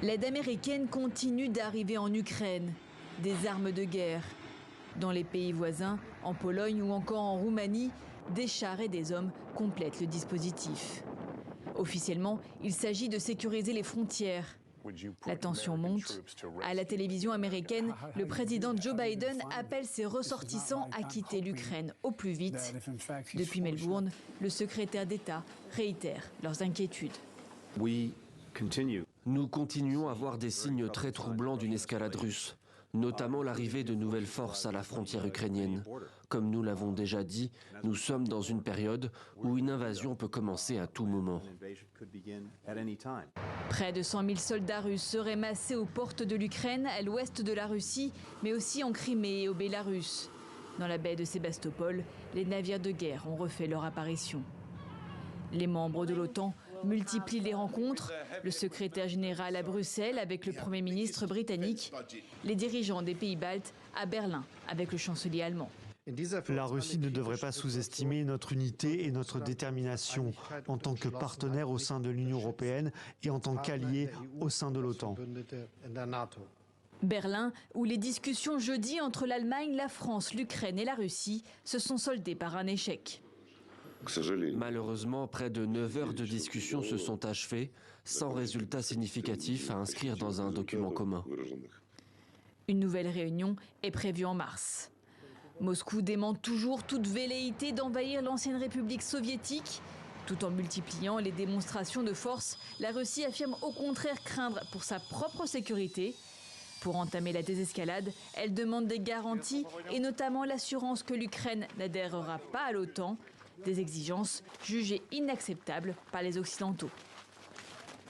L'aide américaine continue d'arriver en Ukraine. Des armes de guerre. Dans les pays voisins, en Pologne ou encore en Roumanie, des chars et des hommes complètent le dispositif. Officiellement, il s'agit de sécuriser les frontières. La tension monte. À la télévision américaine, le président Joe Biden appelle ses ressortissants à quitter l'Ukraine au plus vite. Depuis Melbourne, le secrétaire d'État réitère leurs inquiétudes. Nous continuons à voir des signes très troublants d'une escalade russe, notamment l'arrivée de nouvelles forces à la frontière ukrainienne. Comme nous l'avons déjà dit, nous sommes dans une période où une invasion peut commencer à tout moment. Près de 100 000 soldats russes seraient massés aux portes de l'Ukraine, à l'ouest de la Russie, mais aussi en Crimée et au Bélarus. Dans la baie de Sébastopol, les navires de guerre ont refait leur apparition. Les membres de l'OTAN multiplient les rencontres. Le secrétaire général à Bruxelles avec le Premier ministre britannique, les dirigeants des pays baltes à Berlin avec le chancelier allemand. La Russie ne devrait pas sous-estimer notre unité et notre détermination en tant que partenaire au sein de l'Union européenne et en tant qu'allié au sein de l'OTAN. Berlin, où les discussions jeudi entre l'Allemagne, la France, l'Ukraine et la Russie se sont soldées par un échec. Malheureusement, près de 9 heures de discussion se sont achevées, sans résultat significatif à inscrire dans un document commun. Une nouvelle réunion est prévue en mars. Moscou dément toujours toute velléité d'envahir l'ancienne République soviétique. Tout en multipliant les démonstrations de force, la Russie affirme au contraire craindre pour sa propre sécurité. Pour entamer la désescalade, elle demande des garanties et notamment l'assurance que l'Ukraine n'adhérera pas à l'OTAN. Des exigences jugées inacceptables par les Occidentaux.